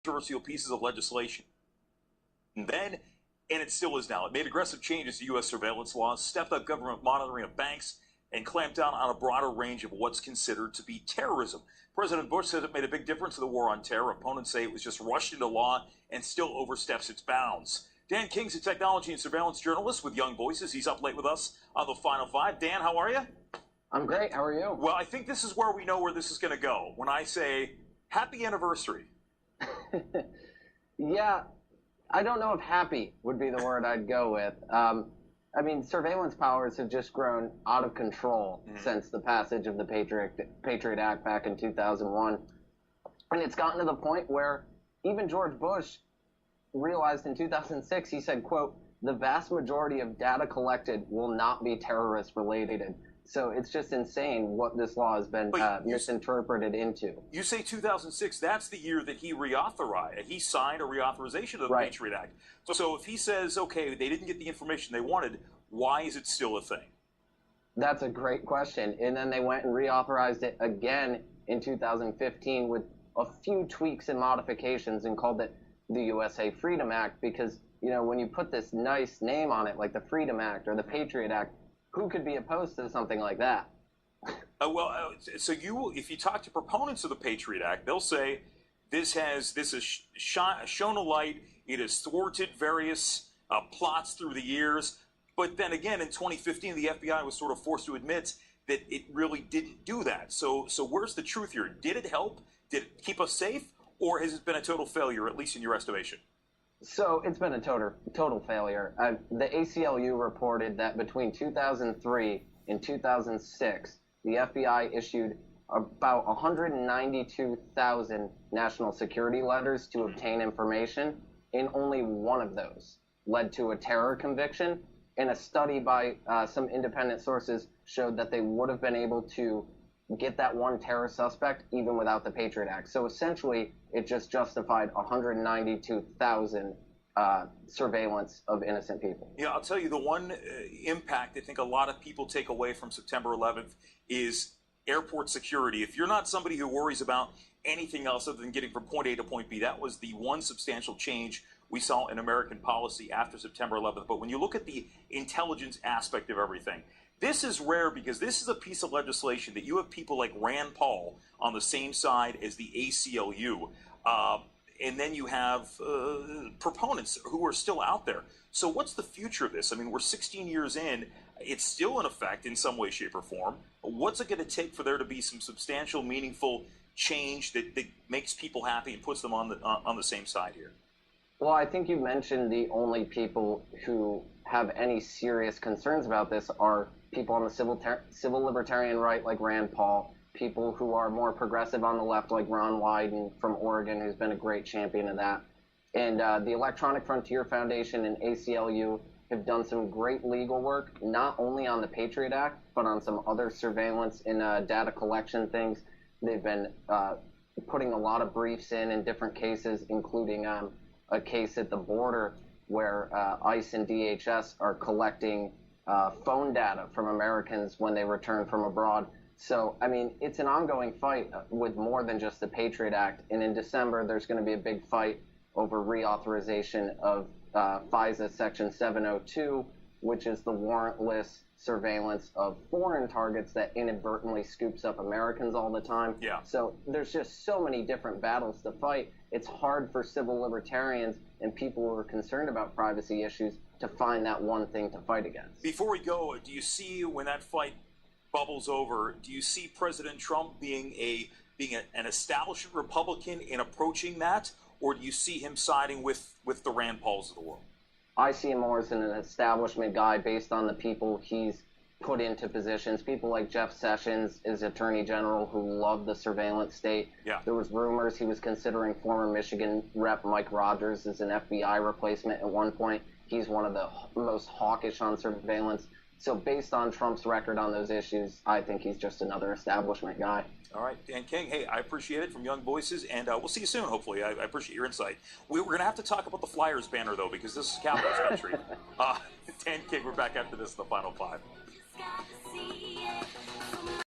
controversial pieces of legislation. And then, and it still is now, it made aggressive changes to U.S. surveillance laws, stepped up government monitoring of banks, and clamped down on a broader range of what's considered to be terrorism. President Bush said it made a big difference in the war on terror. Opponents say it was just rushed into law and still oversteps its bounds. Dan King's a technology and surveillance journalist with Young Voices. He's up late with us on the Final Five. Dan, how are you? I'm great. How are you? Well, I think this is where we know where this is going to go. When I say happy anniversary. Yeah, I don't know if happy would be the word I'd go with. I mean, surveillance powers have just grown out of control since the passage of the Patriot Act back in 2001. And it's gotten to the point where even George Bush realized in 2006, he said, quote, "The vast majority of data collected will not be terrorist related." So it's just insane what this law has been misinterpreted into. You say 2006, that's the year that he reauthorized. He signed a reauthorization of the Patriot Act. So if he says, okay, they didn't get the information they wanted, why is it still a thing? That's a great question. And then they went and reauthorized it again in 2015 with a few tweaks and modifications and called it the USA Freedom Act because, you know, when you put this nice name on it, like the Freedom Act or the Patriot Act, who could be opposed to something like that? So if you talk to proponents of the Patriot Act, they'll say this has shown a light. It has thwarted various plots through the years. But then again, in 2015, the FBI was sort of forced to admit that it really didn't do that. So where's the truth here? Did it help? Did it keep us safe? Or has it been a total failure, at least in your estimation? So it's been a total failure. The ACLU reported that between 2003 and 2006, the FBI issued about 192,000 national security letters to obtain information, and only one of those led to a terror conviction. And a study by some independent sources showed that they would have been able to get that one terror suspect even without the Patriot Act. So essentially, it just justified 192,000 surveillance of innocent people. Yeah, I'll tell you, the one impact I think a lot of people take away from September 11th is airport security. If you're not somebody who worries about anything else other than getting from point A to point B, that was the one substantial change we saw in American policy after September 11th. But when you look at the intelligence aspect of everything, this is rare because this is a piece of legislation that you have people like Rand Paul on the same side as the ACLU. And then you have proponents who are still out there. So what's the future of this? I mean, we're 16 years in. It's still in effect in some way, shape, or form. What's it going to take for there to be some substantial, meaningful change that makes people happy and puts them on the same side here? Well, I think you mentioned the only people who have any serious concerns about this are people on the civil libertarian right like Rand Paul, people who are more progressive on the left like Ron Wyden from Oregon, who's been a great champion of that. And the Electronic Frontier Foundation and ACLU have done some great legal work, not only on the Patriot Act, but on some other surveillance and data collection things. They've been putting a lot of briefs in different cases, including a case at the border where ICE and DHS are collecting phone data from Americans when they return from abroad. So, I mean, it's an ongoing fight with more than just the Patriot Act. And in December, there's going to be a big fight over reauthorization of FISA Section 702, which is the warrantless surveillance of foreign targets that inadvertently scoops up Americans all the time. Yeah. So there's just so many different battles to fight. It's hard for civil libertarians and people who are concerned about privacy issues to find that one thing to fight against. Before we go, do you see when that fight bubbles over, do you see President Trump being an establishment Republican in approaching that, or do you see him siding with the Rand Pauls of the world? I see him more as an establishment guy based on the people he's put into positions. People like Jeff Sessions is Attorney General who loved the surveillance state. Yeah. There was rumors he was considering former Michigan Rep Mike Rogers as an FBI replacement at one point. He's one of the most hawkish on surveillance. So based on Trump's record on those issues, I think he's just another establishment guy. All right, Dan King, hey, I appreciate it from Young Voices, and we'll see you soon, hopefully. I appreciate your insight. We're going to have to talk about the Flyers banner, though, because this is Capitals country. Dan King, we're back after this, the Final Five.